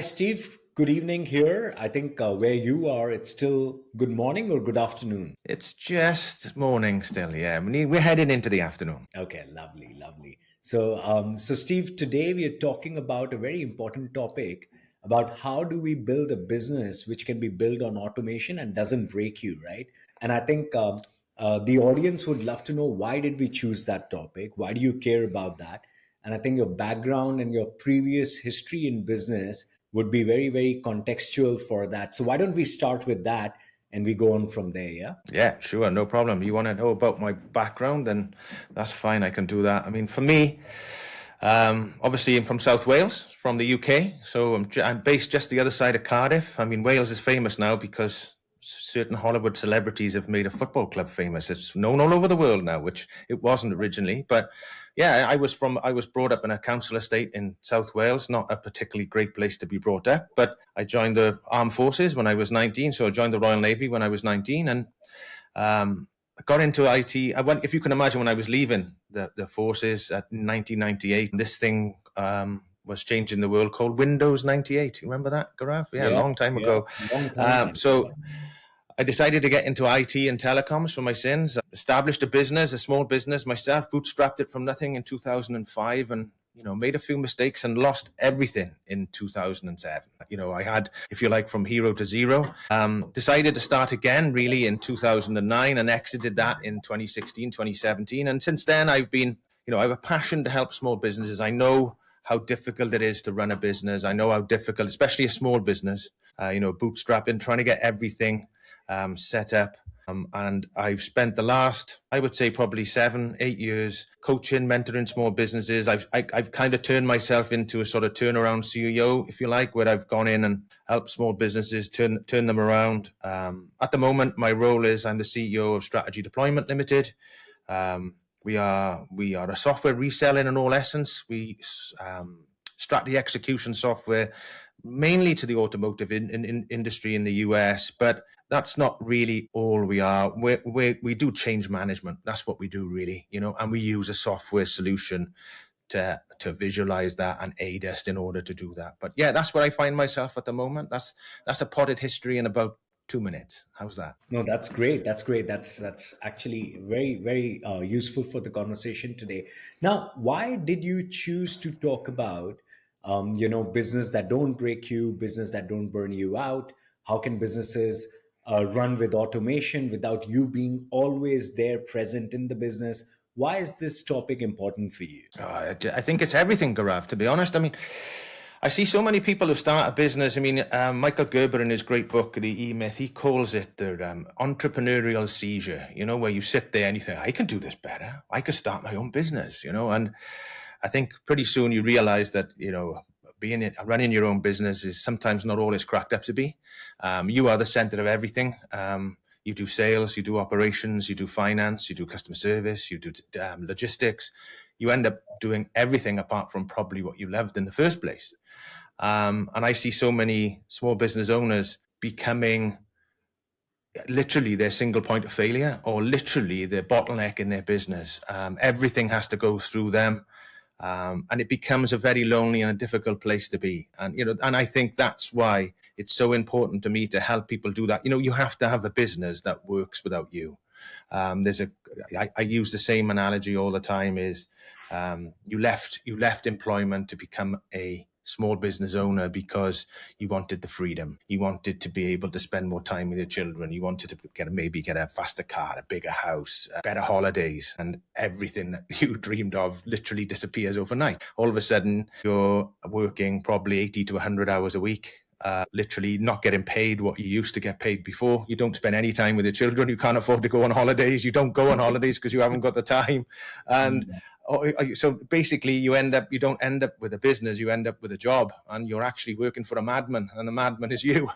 Steve. Good evening here. I think where you are, it's still good morning or good afternoon. It's just morning still, yeah. We're heading into the afternoon. Okay, lovely, lovely. So Steve, today we are talking about a very important topic about how do we build a business which can be built on automation and doesn't break you, right? And I think the audience would love to know why did we choose that topic? Why do you care about that? And I think your background and your previous history in business would be very, very contextual for that. So why don't we start with that and we go on from there? Yeah. Yeah, sure, no problem. You want to know about my background, then that's fine, I can do that. I mean, for me, obviously I'm from South Wales, from the UK, so I'm based just the other side of Cardiff. I mean, Wales is famous now because certain Hollywood celebrities have made a football club famous. It's known all over the world now, which it wasn't originally. But yeah, I was brought up in a council estate in South Wales, not a particularly great place to be brought up. But I joined the armed forces when I was 19, so I joined the Royal Navy when I was 19, and I got into IT. If you can imagine, when I was leaving the forces at 1998, this thing was changing the world called Windows 98. You remember that, Gaurav? Yeah, a long time ago. Long time ago. So I decided to get into IT and telecoms for my sins. I established a small business myself, bootstrapped it from nothing in 2005, and made a few mistakes and lost everything in 2007. I had, if you like, from hero to zero. Decided to start again really in 2009 and exited that in 2016, 2017. And since then I have a passion to help small businesses. I know how difficult it is to run a business. I know how difficult, especially a small business, bootstrapping, trying to get everything set up. And I've spent the last, I would say, probably 7-8 years coaching, mentoring small businesses. I've kind of turned myself into a sort of turnaround CEO, if you like, where I've gone in and helped small businesses turn them around. At the moment, my role is I'm the CEO of Strategy Deployment Limited. We are a software reseller in all essence. We strategy execution software mainly to the automotive industry in the US, but that's not really all we are. We do change management. That's what we do really, and we use a software solution to visualize that and aid us in order to do that. But yeah, that's where I find myself at the moment. That's a potted history in about 2 minutes. How's that? No, that's great. That's great. That's actually very, very useful for the conversation today. Now, why did you choose to talk about, business that don't break you, business that don't burn you out? How can businesses run with automation without you being always there present in the business? Why is this topic important for you? I think it's everything, Gaurav, to be honest. I mean, I see so many people who start a business. I mean, Michael Gerber, in his great book, The E-Myth, he calls it the entrepreneurial seizure, where you sit there and you think, I can do this better. I could start my own business, and I think pretty soon you realize that, running your own business is sometimes not all it's cracked up to be. You are the center of everything. You do sales, you do operations, you do finance, you do customer service, you do logistics. You end up doing everything apart from probably what you loved in the first place. And I see so many small business owners becoming literally their single point of failure, or literally their bottleneck in their business. Everything has to go through them. And it becomes a very lonely and a difficult place to be. And I think that's why it's so important to me to help people do that. You have to have a business that works without you. I use the same analogy all the time is, you left employment to become a small business owner because you wanted the freedom. You wanted to be able to spend more time with your children. You wanted to maybe get a faster car, a bigger house, better holidays, and everything that you dreamed of literally disappears overnight. All of a sudden, you're working probably 80 to 100 hours a week. Literally not getting paid what you used to get paid before. You don't spend any time with your children. You can't afford to go on holidays. You don't go on holidays because you haven't got the time. And so basically you don't end up with a business, you end up with a job, and you're actually working for a madman, and the madman is you.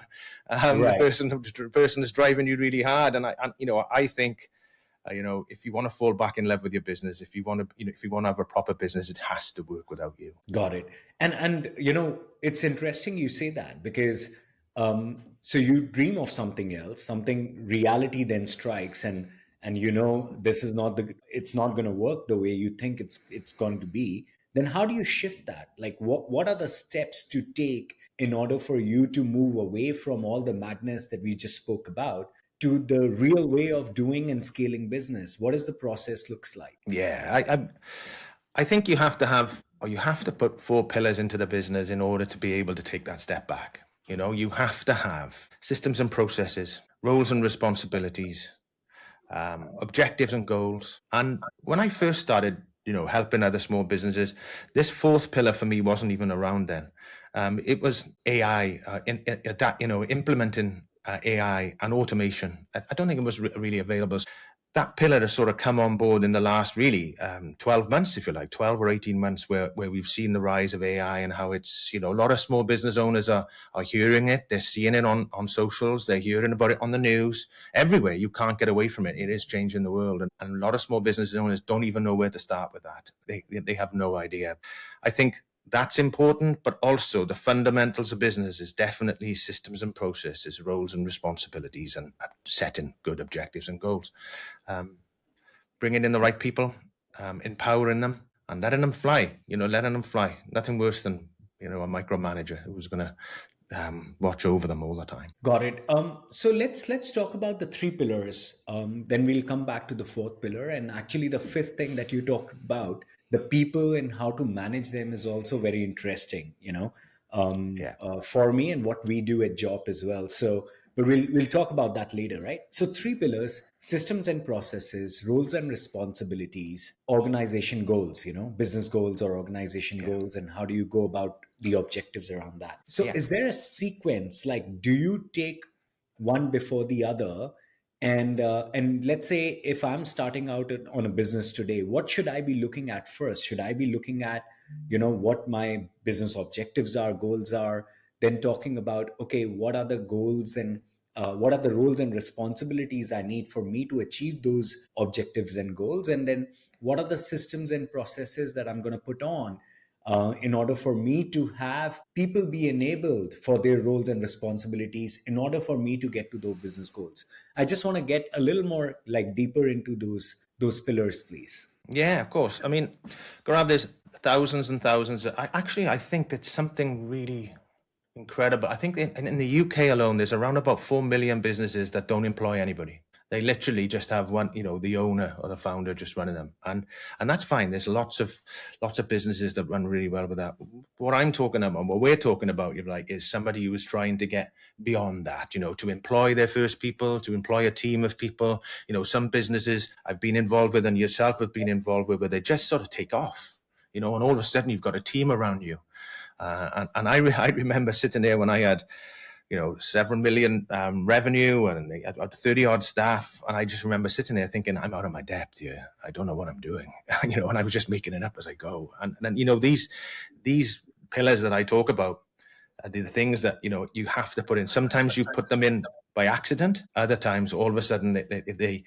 Right. The person is driving you really hard. And I think, if you want to fall back in love with your business, if you want to have a proper business, it has to work without you. Got it. And it's interesting you say that because so you dream of something else, something reality then strikes, and this is it's not going to work the way you think it's going to be. Then how do you shift that? Like what are the steps to take in order for you to move away from all the madness that we just spoke about to the real way of doing and scaling business? What does the process looks like? Yeah, I think you have to have, or you have to put four pillars into the business in order to be able to take that step back. You know, you have to have systems and processes, roles and responsibilities, objectives and goals. And when I first started, helping other small businesses, this fourth pillar for me wasn't even around then. It was AI, implementing AI and automation. I don't think it was really available. That pillar has sort of come on board in the last really 12 months, if you like, 12 or 18 months, where we've seen the rise of AI and how it's, a lot of small business owners are hearing it. They're seeing it on socials. They're hearing about it on the news. Everywhere. You can't get away from it. It is changing the world. And a lot of small business owners don't even know where to start with that. They have no idea. I think that's important, but also the fundamentals of business is definitely systems and processes, roles and responsibilities, and setting good objectives and goals. Bringing in the right people, empowering them, and letting them fly. Letting them fly. Nothing worse than a micromanager who's going to watch over them all the time. Got it. So let's talk about the three pillars. Then we'll come back to the fourth pillar, and actually the fifth thing that you talked about, the people and how to manage them, is also very interesting. Yeah. For me and what we do at JOP as well. So, but we'll talk about that later, right? So three pillars: systems and processes, roles and responsibilities, organization goals. Business goals or organization goals, and how do you go about the objectives around that? So, Yeah. is there a sequence? Like, do you take one before the other? And let's say if I'm starting out on a business today, what should I be looking at first? Should I be looking at, what my business objectives are, goals are, then talking about, okay, what are the goals and what are the roles and responsibilities I need for me to achieve those objectives and goals, and then what are the systems and processes that I'm going to put on in order for me to have people be enabled for their roles and responsibilities in order for me to get to those business goals. I just want to get a little more like deeper into those pillars, please. Yeah, of course. I mean, Gaurav, there's thousands and thousands. I think it's something really incredible. I think in the UK alone, there's around about 4 million businesses that don't employ anybody. They literally just have one, the owner or the founder just running them, and that's fine. There's lots of businesses that run really well with that. What I'm talking about, what we're talking about, is somebody who is trying to get beyond that. To employ their first people, to employ a team of people. Some businesses I've been involved with, and yourself have been involved with, where they just sort of take off. And all of a sudden you've got a team around you. And I remember sitting there when I had, 7 million revenue and I had 30 odd staff. And I just remember sitting there thinking, I'm out of my depth here. I don't know what I'm doing, and I was just making it up as I go. And these pillars that I talk about are the things that, you have to put in. Sometimes you put them in by accident. Other times, all of a sudden, they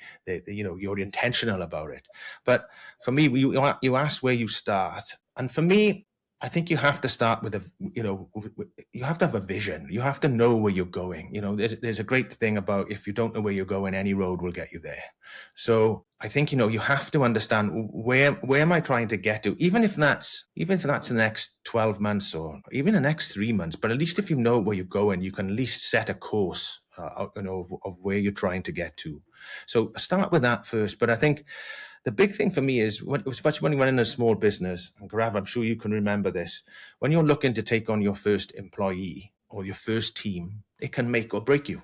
you're intentional about it. But for me, you ask where you start. And for me, I think you have to start with you have to have a vision. You have to know where you're going. There's a great thing about, if you don't know where you're going, any road will get you there. So I think, you have to understand where am I trying to get to, even if that's the next 12 months or even the next 3 months. But at least if you know where you're going, you can at least set a course, of where you're trying to get to. So start with that first. But I think the big thing for me is, especially when you're running a small business, and Gaurav, I'm sure you can remember this, when you're looking to take on your first employee or your first team, it can make or break you.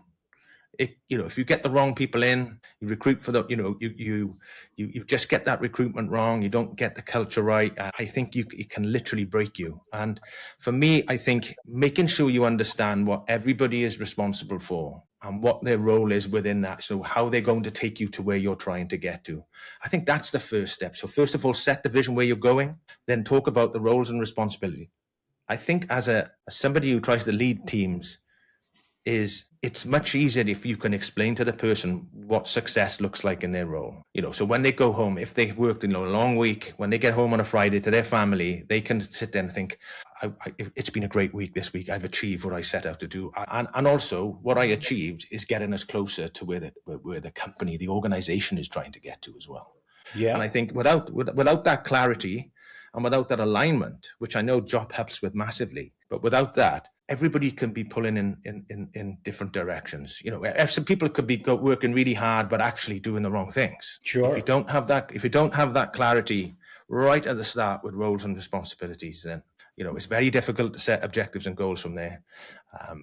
If you get the wrong people in, you recruit for the, you just get that recruitment wrong, you don't get the culture right, I think it can literally break you. And for me, I think making sure you understand what everybody is responsible for and what their role is within that, so how they're going to take you to where you're trying to get to, I think that's the first step. So first of all, set the vision where you're going, then talk about the roles and responsibility. I think as somebody who tries to lead teams, it's much easier if you can explain to the person what success looks like in their role. So when they go home, if they worked a long week, when they get home on a Friday to their family, they can sit there and think, it's been a great week this week. I've achieved what I set out to do. And also what I achieved is getting us closer to where the company, the organization is trying to get to as well. Yeah. And I think without that clarity and without that alignment, which I know JOP helps with massively, But without that, everybody can be pulling in different directions. If some people could be working really hard, but actually doing the wrong things. If you Sure. don't have that clarity right at the start with roles and responsibilities, then it's very difficult to set objectives and goals from there.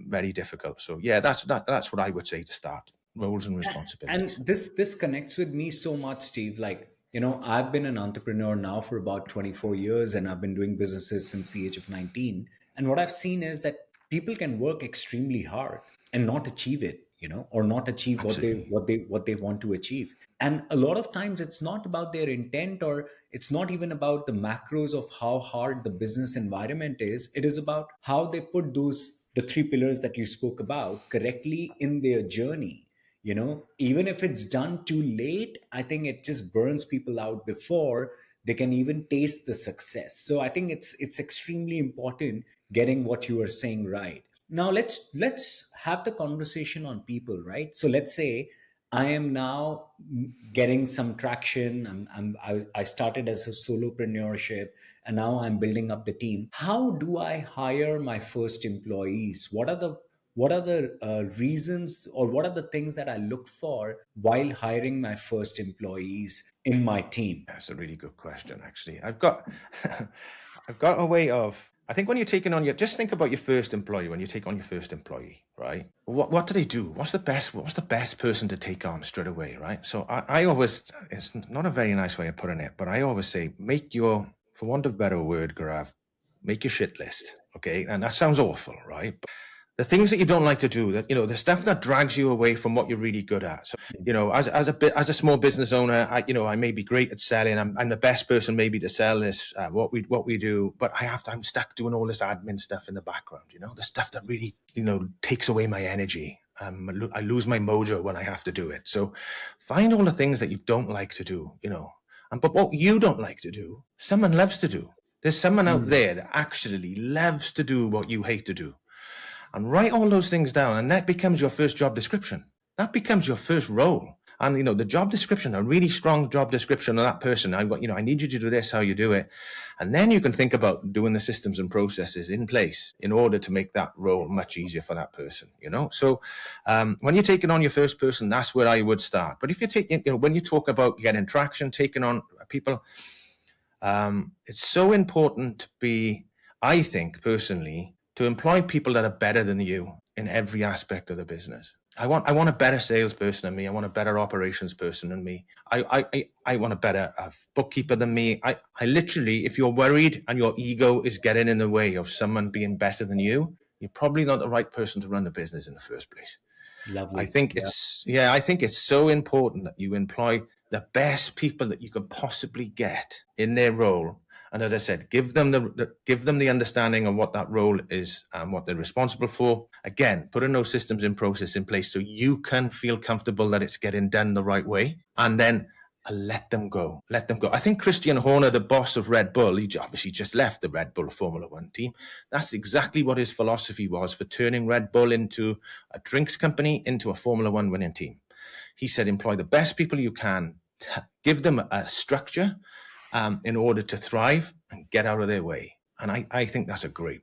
Very difficult. So yeah, that's what I would say to start: roles and And responsibilities. this connects with me so much, Steve. Like, I've been an entrepreneur now for about 24 years, and I've been doing businesses since the age of 19. And what I've seen is that people can work extremely hard and not achieve it, or not achieve Absolutely. what they want to achieve. And a lot of times it's not about their intent, or it's not even about the macros of how hard the business environment is. It is about how they put the three pillars that you spoke about correctly in their journey. Even if it's done too late, I think it just burns people out before they can even taste the success. So I think it's extremely important getting what you are saying right. Now let's have the conversation on people, right? So let's say I am now getting some traction. I started as a solopreneurship, and now I'm building up the team. How do I hire my first employees? What are the reasons, or what are the things that I look for while hiring my first employees in my team? That's a really good question, actually. I've got I've got a way of, I think when you're taking on just think about your first employee, when you take on your first employee, right? What do they do? What's the best person to take on straight away, right? So I always, it's not a very nice way of putting it, but I always say, for want of a better word, Gaurav, make your shit list. Okay. And that sounds awful, right? The things that you don't like to do, that the stuff that drags you away from what you're really good at. So as a small business owner, I may be great at selling. I'm the best person maybe to sell this what we do, but I'm stuck doing all this admin stuff in the background. The stuff that really takes away my energy. I lose my mojo when I have to do it. So find all the things that you don't like to do. But what you don't like to do, someone loves to do. There's someone out Mm. there that actually loves to do what you hate to do, and write all those things down. And that becomes your first job description. That becomes your first role. And, the job description, a really strong job description of that person. I need you to do this, how you do it. And then you can think about doing the systems and processes in place in order to make that role much easier for that person, So when you're taking on your first person, that's where I would start. But if you're taking, when you talk about getting traction, taking on people, it's so important to be, I think personally, to employ people that are better than you in every aspect of the business. I want a better salesperson than me. I want a better operations person than me. I want a better bookkeeper than me. I literally, if you're worried and your ego is getting in the way of someone being better than you, you're probably not the right person to run the business in the first place. Lovely. Yeah. I think it's so important that you employ the best people that you can possibly get in their role. And as I said, give them the understanding of what that role is and what they're responsible for. Again, putting those systems and process in place so you can feel comfortable that it's getting done the right way. And then let them go. Let them go. I think Christian Horner, the boss of Red Bull, he obviously just left the Red Bull Formula One team. That's exactly what his philosophy was for turning Red Bull into a drinks company into a Formula One winning team. He said, employ the best people you can, give them a structure in order to thrive and get out of their way. And I think that's a great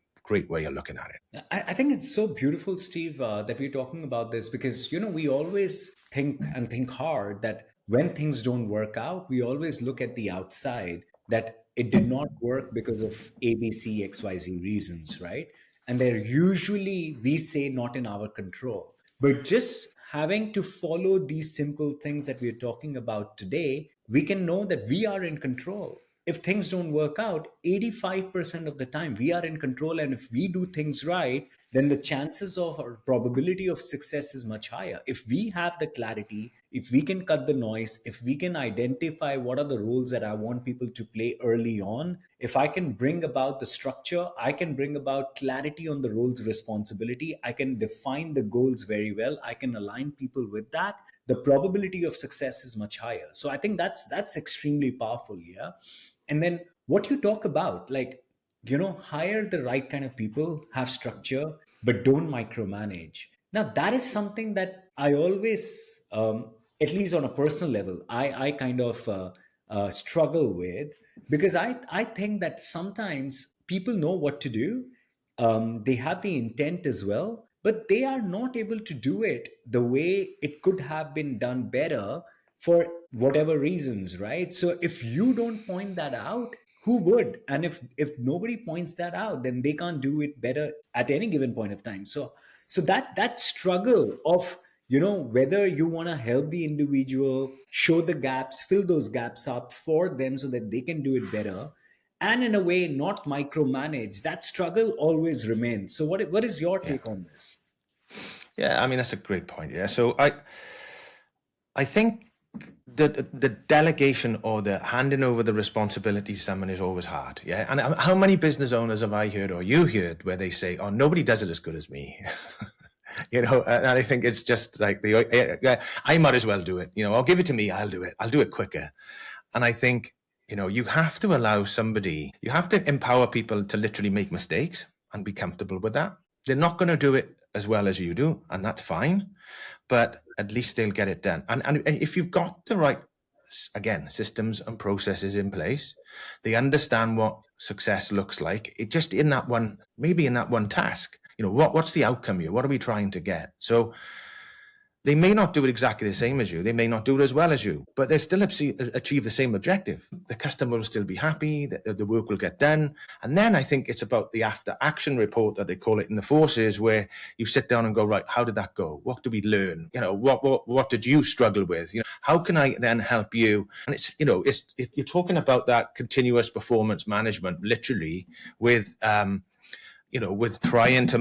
way of looking at it. I think it's so beautiful, Steve, that we're talking about this because, we always think hard that when things don't work out, we always look at the outside that it did not work because of A, B, C, X, Y, Z reasons, right? And they're usually, we say, not in our control. But just having to follow these simple things that we're talking about today, we can know that we are in control. If things don't work out, 85% of the time we are in control. And if we do things right, then the chances of or probability of success is much higher. If we have the clarity, if we can cut the noise, if we can identify what are the roles that I want people to play early on, if I can bring about the structure, I can bring about clarity on the roles responsibility, I can define the goals very well, I can align people with that, the probability of success is much higher. So I think that's extremely powerful. Yeah. And then what you talk about, like, hire the right kind of people, have structure, but don't micromanage. Now, that is something that I always, at least on a personal level, I kind of struggle with because I think that sometimes people know what to do, they have the intent as well, but they are not able to do it the way it could have been done better for whatever reasons, right? So if you don't point that out, who would? And if nobody points that out, then they can't do it better at any given point of time. So that struggle of, whether you want to help the individual, show the gaps, fill those gaps up for them so that they can do it better, and in a way not micromanage, that struggle always remains. So what is your Yeah. take on this? Yeah, I mean, that's a great point. Yeah. So I think the delegation or the handing over the responsibility to someone is always hard. Yeah. And how many business owners have I heard or you heard where they say, oh, nobody does it as good as me? And I think it's just like I might as well do it. I'll give it to me. I'll do it. I'll do it quicker. And I think, you have to allow somebody, you have to empower people to literally make mistakes and be comfortable with that. They're not going to do it as well as you do, and that's fine, but at least they'll get it done. And if you've got the right, again, systems and processes in place, they understand what success looks like. It just in that one, maybe in that one task, what's the outcome here? What are we trying to get? So they may not do it exactly the same as you. They may not do it as well as you, but they still achieve the same objective. The customer will still be happy. The work will get done. And then I think it's about the after action report that they call it in the forces, where you sit down and go, right, how did that go? What did we learn? What did you struggle with? How can I then help you? And it's, you're talking about that continuous performance management, literally with, with trying to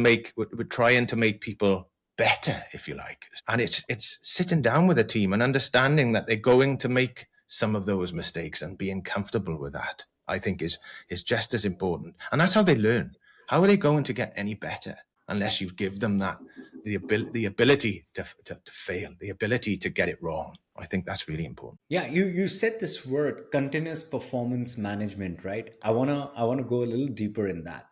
make people better, if you like. And it's sitting down with a team and understanding that they're going to make some of those mistakes and being comfortable with that, I think is just as important. And that's how they learn. How are they going to get any better unless you give them the ability to fail, the ability to get it wrong? I think that's really important. Yeah, you said this word, continuous performance management, right? I wanna go a little deeper in that,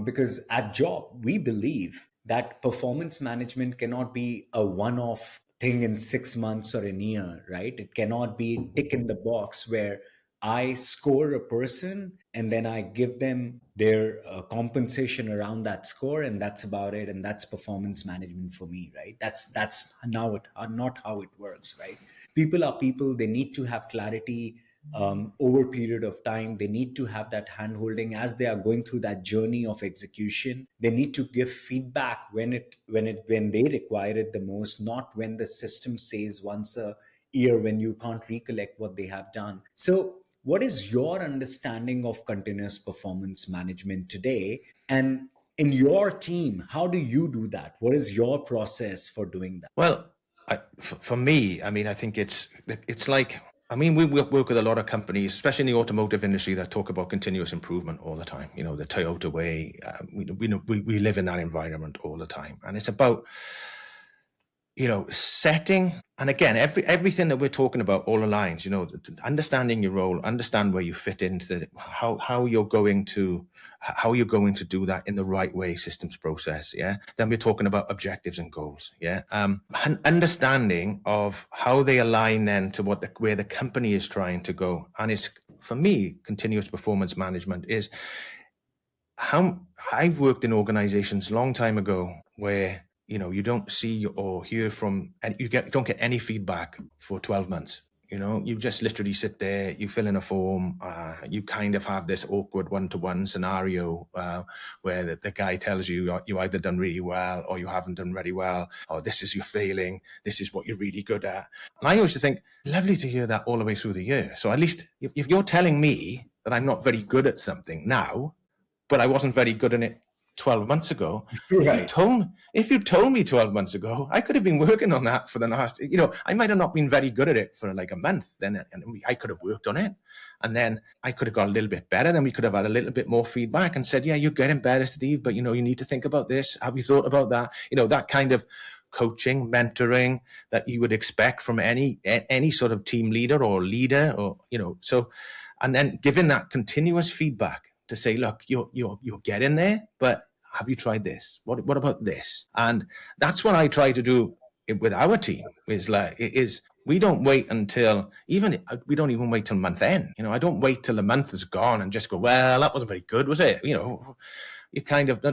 because at Job we believe that performance management cannot be a one-off thing in 6 months or a year, right? It cannot be tick in the box where I score a person and then I give them their compensation around that score, and that's about it, and that's performance management for me, right? That's now not how it works, right? People are people. They need to have clarity over a period of time. They need to have that hand holding as they are going through that journey of execution. They need to give feedback when they require it the most, not when the system says once a year when you can't recollect what they have done. So what is your understanding of continuous performance management today? And in your team, how do you do that? What is your process for doing that? Well, for me, I mean, I think it's like, I mean, we work with a lot of companies, especially in the automotive industry, that talk about continuous improvement all the time. The Toyota way. We live in that environment all the time, and it's about setting. And again, everything that we're talking about all aligns. Understanding your role, understand where you fit into how you're going to do that in the right way, systems, process. Yeah. Then we're talking about objectives and goals. Yeah. Understanding of how they align then to where the company is trying to go. And it's, for me, continuous performance management is how I've worked in organizations a long time ago where you don't see or hear from, and don't get any feedback for 12 months. You just literally sit there, you fill in a form, you kind of have this awkward one-to-one scenario where the guy tells you either done really well or you haven't done very well, or this is your failing, this is what you're really good at. And I always think, lovely to hear that all the way through the year. So at least if you're telling me that I'm not very good at something now, but I wasn't very good in it 12 months ago. Right. If you told me 12 months ago, I could have been working on that for the last, I might have not been very good at it for like a month. Then I could have worked on it, and then I could have got a little bit better. Then we could have had a little bit more feedback and said, yeah, you're getting better, Steve, but you need to think about this. Have you thought about that? That kind of coaching, mentoring that you would expect from any sort of team leader or leader, or, so, and then giving that continuous feedback to say, look, you're getting there, but have you tried this? What about this? And that's what I try to do with our team. Is we don't wait until we don't even wait till month end. I don't wait till the month is gone and just go, well, that wasn't very good, was it? you kind of,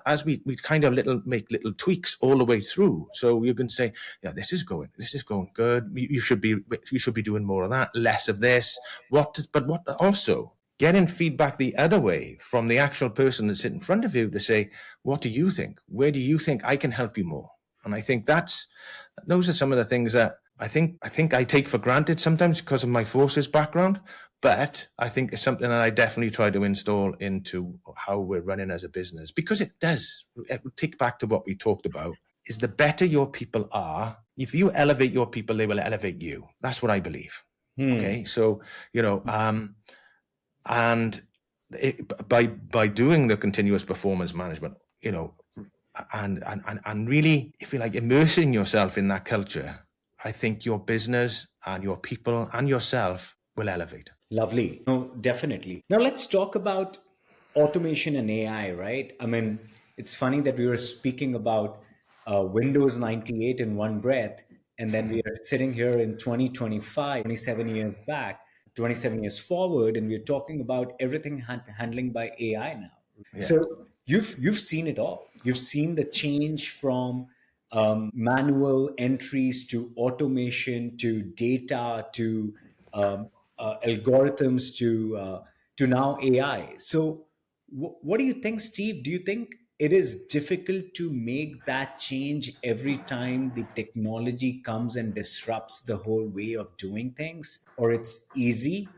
as we kind of make little tweaks all the way through. So you can say, yeah, this is going good. You should be doing more of that, less of this. But what also getting feedback the other way from the actual person that's sitting in front of you to say, what do you think? Where do you think I can help you more? And I think those are some of the things that I think I take for granted sometimes because of my forces background. But I think it's something that I definitely try to install into how we're running as a business, because it will take back to what we talked about, is the better your people are, if you elevate your people, they will elevate you. That's what I believe. Okay. So, and by doing the continuous performance management, and really, if you like, immersing yourself in that culture, I think your business and your people and yourself will elevate. Lovely. No, definitely. Now let's talk about automation and AI, right? I mean, it's funny that we were speaking about Windows 98 in one breath, and then we are sitting here in 2025, 27 years back, 27 years forward, and we're talking about everything handling by AI now. Yeah. So you've seen it all. You've seen the change from manual entries to automation to data to algorithms to now AI. So, what do you think, Steve? Do you think it is difficult to make that change every time the technology comes and disrupts the whole way of doing things, or it's easy?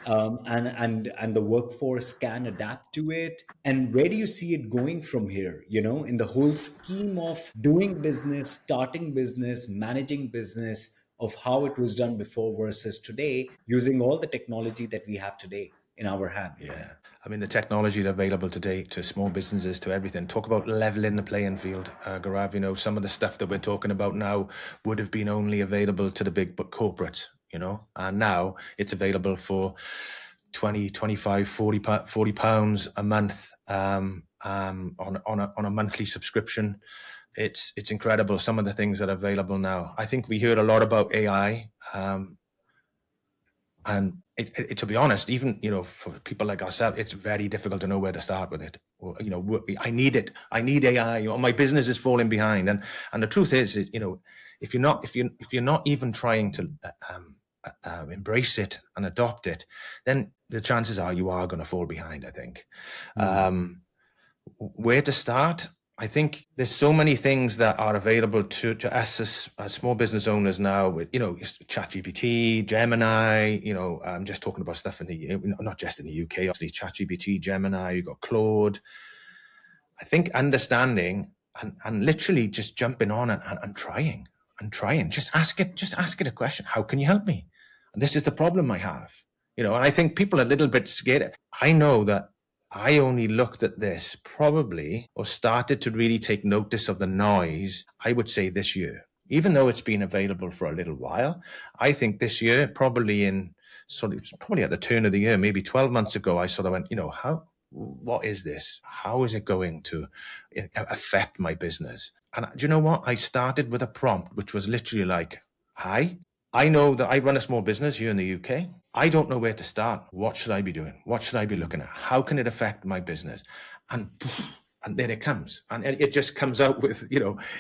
And the workforce can adapt to it, and where do you see it going from here, in the whole scheme of doing business, starting business, managing business, of how it was done before versus today, using all the technology that we have today in our hand? Yeah. I mean, the technology available today to small businesses, to everything. Talk about leveling the playing field, Gaurav. Some of the stuff that we're talking about now would have been only available to the big corporates, and now it's available for 20, 25, 40 pounds a month on a monthly subscription. It's incredible, some of the things that are available now. I think we heard a lot about AI, and to be honest, even for people like ourselves, it's very difficult to know where to start with it. I need it. I need AI. My business is falling behind, and the truth is, if you're not even trying to embrace it and adopt it, then the chances are you are going to fall behind. I think. Where to start? I think there's so many things that are available to us as small business owners now, with ChatGPT, Gemini. I'm just talking about stuff not just in the UK. Obviously, ChatGPT, Gemini. You've got Claude. I think understanding and literally just jumping on and trying. Just ask it a question. How can you help me? And this is the problem I have. And I think people are a little bit scared. I know that I only looked at this probably, or started to really take notice of the noise, I would say this year. Even though it's been available for a little while, I think this year, probably at the turn of the year, maybe 12 months ago, I sort of went, what is this? How is it going to affect my business? And do you know what? I started with a prompt, which was literally like, hi, I know that I run a small business here in the UK. I don't know where to start. What should I be doing? What should I be looking at? How can it affect my business? And then it comes, and it just comes out with,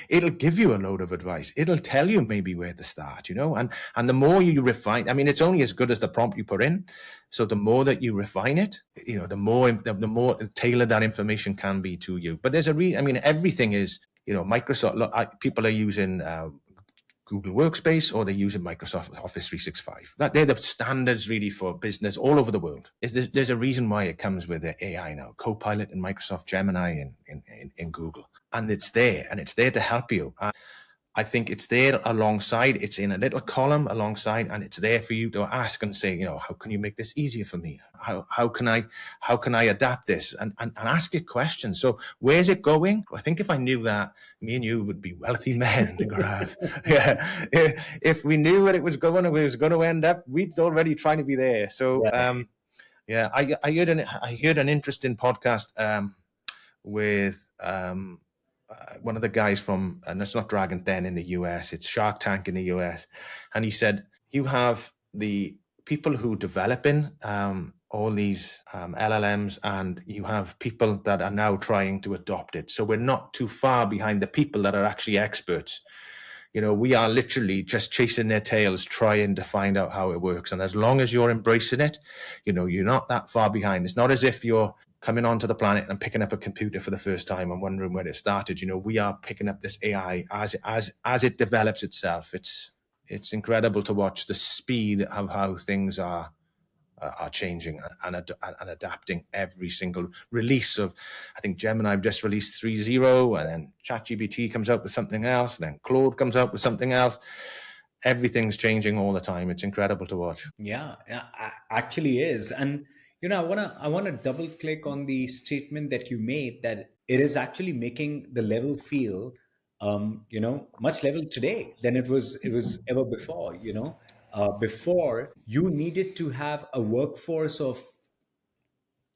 it'll give you a load of advice. It'll tell you maybe where to start, and the more you refine, I mean, it's only as good as the prompt you put in. So the more that you refine it, the more tailored that information can be to you. But there's everything is, Microsoft, people are using Google Workspace, or they're using Microsoft Office 365. They're the standards really for business all over the world. There's a reason why it comes with the AI now, Copilot and Microsoft Gemini in Google. And it's there to help you. I think it's there alongside, it's in a little column alongside, and it's there for you to ask and say, how can you make this easier for me? How can I adapt this and ask it questions? So where's it going? I think if I knew that, me and you would be wealthy men, Gaurav. Yeah. If we knew where it was going and where it was going to end up, we'd already trying to be there. So, I heard an interesting podcast, with, one of the guys from, and it's not Dragon Den in the US, it's Shark Tank in the US. And he said, you have the people who developing all these LLMs, and you have people that are now trying to adopt it. So we're not too far behind the people that are actually experts. We are literally just chasing their tails, trying to find out how it works. And as long as you're embracing it, you're not that far behind. It's not as if you're coming onto the planet and picking up a computer for the first time and wondering where it started. We are picking up this AI as it develops itself. It's incredible to watch the speed of how things are changing and adapting every single release of. I think Gemini just released 3.0, and then ChatGPT comes out with something else, and then Claude comes out with something else. Everything's changing all the time. It's incredible to watch. Yeah, actually is. And I wanna double click on the statement that you made, that it is actually making the level feel much level today than it was ever before. Before, you needed to have a workforce of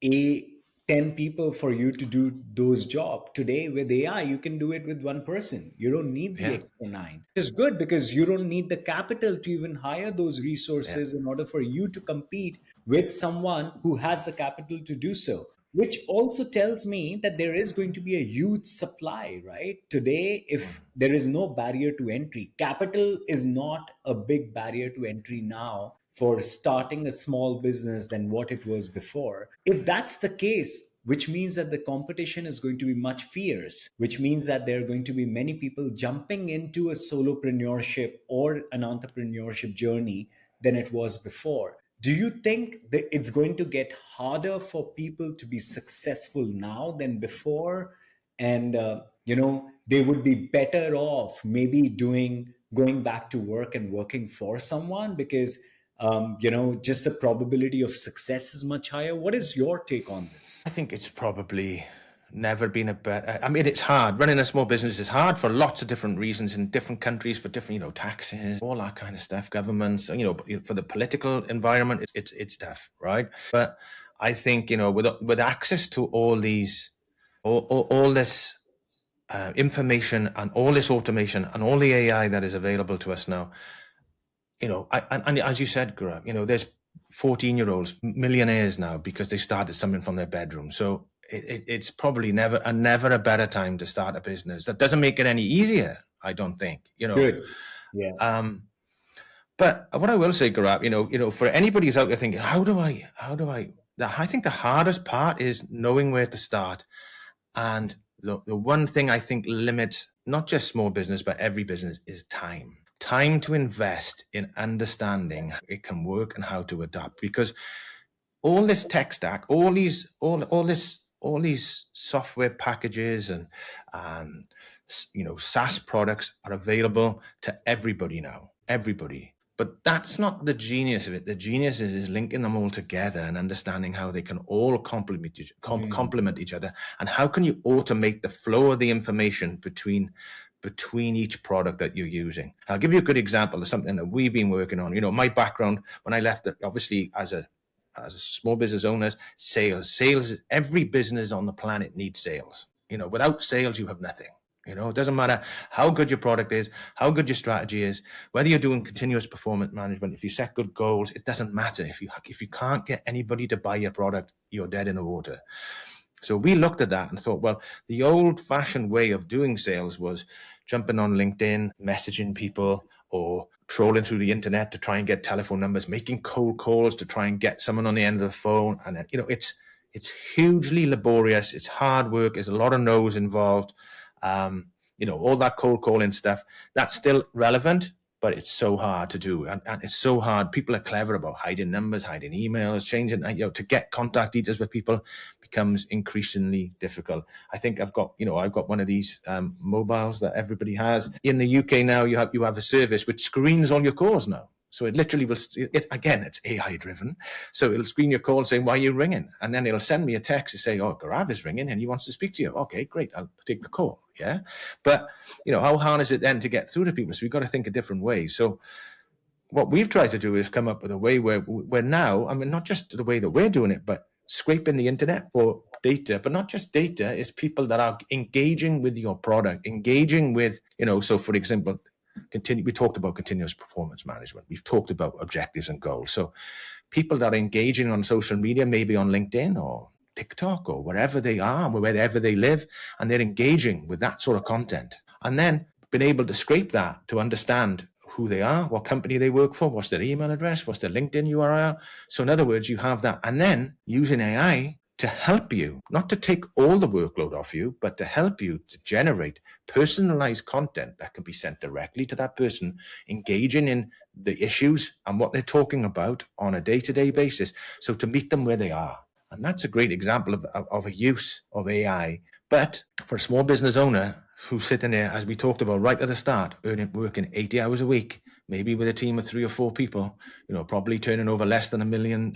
a 10 people for you to do those jobs. Today with AI, you can do it with one person. You don't need the Yeah, extra nine. It's good because you don't need the capital to even hire those yeah. resources in order for you to compete with someone who has the capital to do so. Which also tells me that there is going to be a huge supply, right? Today, if there is no barrier to entry, capital is not a big barrier to entry now for starting a small business than what it was before. If that's the case, which means that the competition is going to be much fierce, which means that there are going to be many people jumping into a solopreneurship or an entrepreneurship journey than it was before. Do you think that it's going to get harder for people to be successful now than before? And, they would be better off maybe going back to work and working for someone because, just the probability of success is much higher. What is your take on this? I think it's probably never been a better. I mean, it's hard. Running a small business is hard for lots of different reasons in different countries, for different, taxes, all that kind of stuff, governments, for the political environment, it's tough, right? But I think, with access to all these, all this information and all this automation and all the AI that is available to us now, and as you said, Gaurav, there's 14-year-olds millionaires now because they started something from their bedroom. So it's probably never a better time to start a business. That doesn't make it any easier, I don't think. Good. Yeah. But what I will say, Gaurav, for anybody who's out there thinking, how do I? I think the hardest part is knowing where to start. And the one thing I think limits not just small business, but every business is time. Time to invest in understanding how it can work and how to adapt. Because all this tech stack, all these software packages and SaaS products are available to everybody now. Everybody. But that's not the genius of it. The genius is linking them all together and understanding how they can all complement each other, and how can you automate the flow of the information between each product that you're using. I'll give you a good example of something that we've been working on. My background when I left, obviously as a small business owners, sales. Every business on the planet needs sales. Without sales, you have nothing. It doesn't matter how good your product is, how good your strategy is, whether you're doing continuous performance management, if you set good goals, it doesn't matter. If you can't get anybody to buy your product, you're dead in the water. So we looked at that and thought, well, the old-fashioned way of doing sales was jumping on LinkedIn, messaging people, or trolling through the internet to try and get telephone numbers, making cold calls to try and get someone on the end of the phone. And then, it's hugely laborious. It's hard work. There's a lot of no's involved. All that cold calling stuff, that's still relevant, but it's so hard to do. And it's so hard. People are clever about hiding numbers, hiding emails, changing, to get contact details with people becomes increasingly difficult. I think I've got one of these mobiles that everybody has. In the UK now, you have a service which screens all your calls now. So it literally will, again, it's AI driven. So it'll screen your call saying, why are you ringing? And then it'll send me a text to say, oh, Gaurav is ringing and he wants to speak to you. Okay, great. I'll take the call. Yeah. But, how hard is it then to get through to people? So we've got to think a different way. So what we've tried to do is come up with a way where we're now, not just the way that we're doing it, but scraping the internet for data, but not just data, it's people that are engaging with your product, engaging with, so for example, We talked about continuous performance management. We've talked about objectives and goals. So people that are engaging on social media, maybe on LinkedIn or TikTok or wherever they are, wherever they live, and they're engaging with that sort of content. And then been able to scrape that to understand who they are, what company they work for, what's their email address, what's their LinkedIn URL. So in other words, you have that. And then using AI to help you, not to take all the workload off you, but to help you to generate personalized content that can be sent directly to that person, engaging in the issues and what they're talking about on a day-to-day basis. So to meet them where they are. And that's a great example of a use of AI. But for a small business owner who's sitting there, as we talked about right at the start, working 80 hours a week, maybe with a team of 3 or 4 people, probably turning over less than £1 million,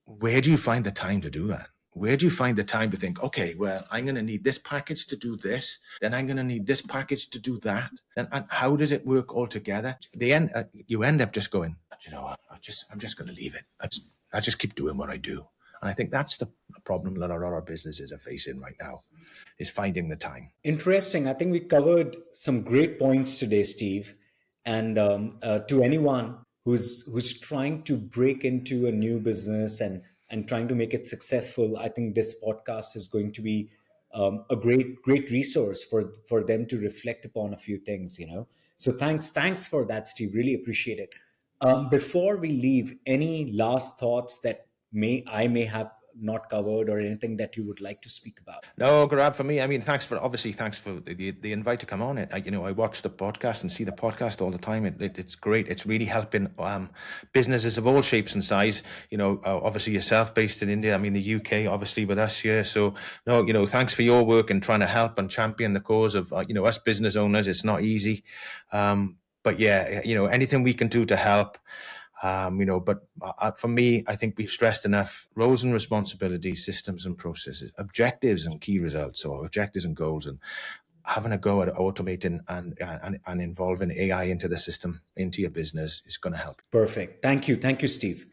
where do you find the time to do that? Where do you find the time to think, okay, well, I'm going to need this package to do this, then I'm going to need this package to do that, and how does it work all together? You end up just going, you know what, I'm just going to leave it. I just keep doing what I do. And I think that's the problem that a lot of businesses are facing right now, is finding the time. Interesting. I think we covered some great points today, Steve. And to anyone who's trying to break into a new business and trying to make it successful, I think this podcast is going to be a great resource for them to reflect upon a few things. So thanks for that, Steve. Really appreciate it. Before we leave, any last thoughts that I may have not covered, or anything that you would like to speak about? No, Gaurav, for me, I mean, thanks for the invite to come on it. I watch the podcast and see the podcast all the time. It's great. It's really helping businesses of all shapes and size. Obviously yourself based in India. I mean, the UK, obviously with us here. So no, thanks for your work and trying to help and champion the cause of us business owners. It's not easy, but yeah, anything we can do to help. But for me, I think we've stressed enough roles and responsibilities, systems and processes, objectives and key results, or objectives and goals, and having a go at automating and involving AI into the system, into your business is going to help. Perfect. Thank you, Steve.